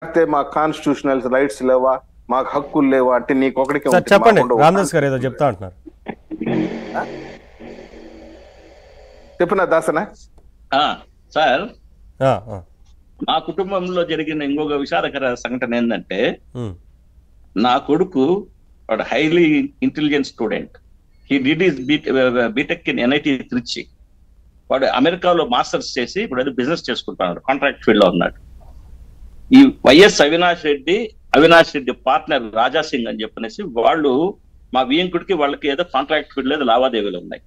అయితే మా constitutional rights లేవా, మాకు హక్కులు లేవా అంటే నీకు ఒకడికే సార్ ఉంటుంది, చెప్పండి, మాకు ఉండవు. రామదాస్ గారు ఏదో చెప్తా అంటున్నారు. చెప్పిన దాసనా ఆ, సార్ ఆ, ఆ. మా కుటుంబంలో జరిగిన ఇంకొక విషాదకర సంఘటన ఏంటంటే, ఉమ్, నా కొడుకు వాడు highly intelligent student. He did his BTech in NIT Trichy. వాడు అమెరికాలో మాస్టర్స్ చేసి ఇప్పుడు అది బిజినెస్ చేసుకుంటున్నాడు, కాంట్రాక్ట్ ఫీల్డ్ లో ఉన్నాడు. ఈ వైఎస్ అవినాష్ రెడ్డి పార్ట్నర్ రాజా సింగ్ అని చెప్పనేసి వాళ్ళు మా వియంకుడికి వాళ్ళకి ఏదో కాంట్రాక్ట్ ఫీల్డ్ ఏదో లావాదేవీలు ఉన్నాయి.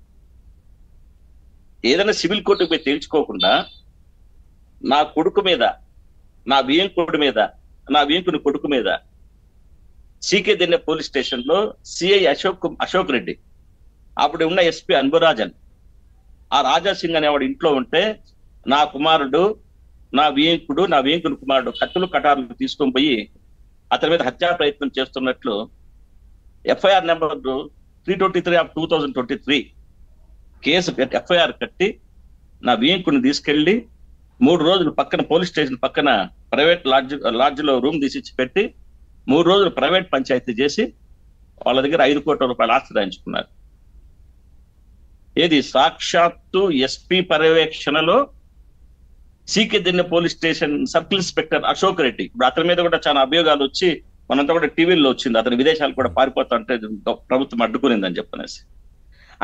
ఏదైనా సివిల్ కోర్టుకు పోయి తేల్చుకోకుండా నా కొడుకు మీద, నా వియంకుడి కొడుకు మీద సీకే దిన్నె పోలీస్ స్టేషన్ లో సిఐ అశోక్ రెడ్డి, అప్పుడు ఉన్న ఎస్పీ అన్బురాజన్, ఆ రాజా సింగ్ అనేవాడు ఇంట్లో ఉంటే నా కుమారుడు, నా వియంకుడి కుమారుడు కత్తులు కటార్లు తీసుకొని పోయి అతని మీద హత్యా ప్రయత్నం చేస్తున్నట్లు ఎఫ్ఐఆర్ నెంబర్ 323/2023 కేసు ఎఫ్ఐఆర్ కట్టి నా వియంకుడిని తీసుకెళ్లి 3 రోజులు పక్కన పోలీస్ స్టేషన్ పక్కన ప్రైవేట్ లాడ్జ్ లో రూమ్ తీసిచ్చి పెట్టి 3 రోజులు ప్రైవేట్ పంచాయతీ చేసి వాళ్ళ దగ్గర 5 కోట్ల రూపాయలు ఆస్తి రాయించుకున్నారు. ఏది సాక్షాత్తు ఎస్పీ పర్యవేక్షణలో CK Dinne police station circle inspector Ashok Reddy. ఇప్పుడు అతని మీద కూడా చాలా అభియోగాలు వచ్చి మనంతా కూడా టీవీలో వచ్చింది, అతని విదేశాలు కూడా పారిపోతా అంటే ప్రభుత్వం అడ్డుకునిందని చెప్పనేసి.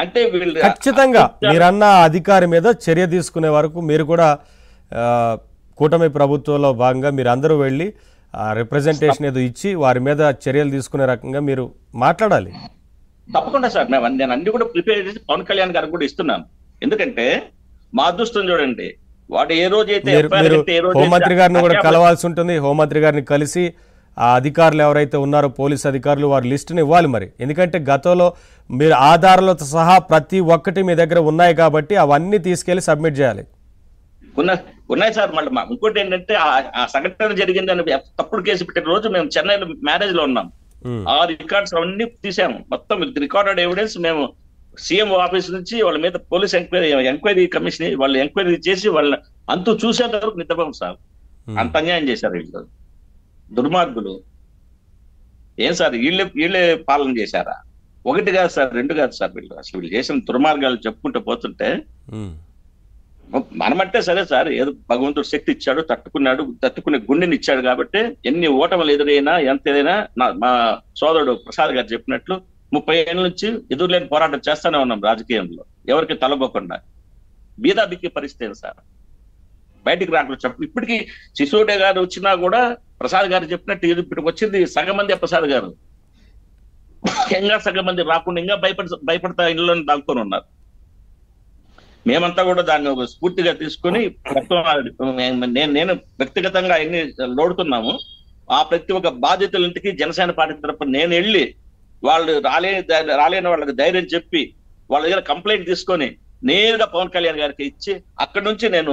అంటే వీళ్ళు ఖచ్చితంగా మీరన్న అధికారి మీద చర్య తీసుకునే వరకు మీరు కూడా కూటమి ప్రభుత్వంలో భాగంగా మీరు అందరూ వెళ్ళి రిప్రజెంటేషన్ ఏదో ఇచ్చి వారి మీద చర్యలు తీసుకునే రకంగా మీరు మాట్లాడాలి. తప్పకుండా సార్, నేను అన్ని కూడా ప్రిపేర్ చేసి పవన్ కళ్యాణ్ గారికి కూడా ఇస్తున్నాను. ఎందుకంటే మా అదృష్టం చూడండి, వాడు ఏ రోజైతే హోంమంత్రి గారిని కూడా కలవాల్సి ఉంటుంది. హోంమంత్రి గారిని కలిసి ఆ అధికారులు ఎవరైతే ఉన్నారో పోలీస్ అధికారులు వారి లిస్టుని ఇవ్వాలి మరి. ఎందుకంటే గతంలో మీరు ఆధారాలతో సహా ప్రతి ఒక్కటి మీ దగ్గర ఉన్నాయి కాబట్టి అవన్నీ తీసుకెళ్లి సబ్మిట్ చేయాలి. ఉన్నాయి సార్. మళ్ళీ ఇంకోటి ఏంటంటే ఆ సంఘటన జరిగిందని తప్పుడు కేసు పెట్టిన రోజు మేము చెన్నైలో మ్యారేజ్ లో ఉన్నాం. ఆ రికార్డ్స్ అవన్నీ తీసాము, మొత్తం రికార్డెడ్ ఎవిడెన్స్. మేము సీఎం ఆఫీస్ నుంచి వాళ్ళ మీద పోలీస్ ఎంక్వైరీ కమిషన్ వాళ్ళు ఎంక్వైరీ చేసి వాళ్ళ అంతు చూసేంత వరకు నిద్రపోం సార్. అంత అన్యాయం చేశారు వీళ్ళు, దుర్మార్గులు. ఏం సార్ వీళ్ళే పాలన చేశారా? 1 కాదు సార్, 2 కాదు సార్. వీళ్ళు చేసిన దుర్మార్గాలు చెప్పుకుంటూ పోతుంటే మనమంటే సరే సార్, ఏదో భగవంతుడు శక్తి ఇచ్చాడు, తట్టుకునే గుండెని ఇచ్చాడు కాబట్టి ఎన్ని ఓటములు ఎదురైనా ఎంత ఏదైనా మా సోదరుడు ప్రసాద్ గారు చెప్పినట్లు 30 ఏళ్ళ నుంచి ఎదురులేని పోరాటం చేస్తానే ఉన్నాం రాజకీయంలో, ఎవరికి తలబోకుండా. బీదాబిక్కి పరిస్థితి సార్, బయటికి రాకుండా చెప్పు. ఇప్పటికీ సిసోడే గారు వచ్చినా కూడా ప్రసాద్ గారు చెప్పినట్టు ఇప్పటికి వచ్చింది సగం మంది. ప్రసాద్ గారు ఇంకా సగం మంది రాకుండా ఇంకా భయపడతా ఇళ్ళలో దాక్కుని ఉన్నారు. మేమంతా కూడా దాన్ని ఒక స్ఫూర్తిగా తీసుకుని నేను వ్యక్తిగతంగా అన్ని లోడుతున్నాము. ఆ ప్రతి ఒక్క బాధితులింటికి జనసేన పార్టీ తరపున నేను వెళ్ళి వాళ్ళు రాలేని వాళ్ళకి ధైర్యం చెప్పి వాళ్ళ దగ్గర కంప్లైంట్ తీసుకొని నేరుగా పవన్ కళ్యాణ్ గారికి ఇచ్చి అక్కడి నుంచి నేను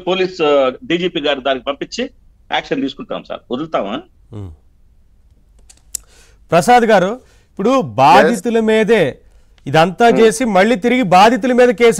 పోలీస్ డీజీపీ గారి దానికి పంపించి యాక్షన్ తీసుకుంటాం సార్. వదులుతామా? ప్రసాద్ గారు, ఇప్పుడు బాధితుల మీదే ఇదంతా చేసి మళ్ళీ తిరిగి బాధితుల మీద కేసు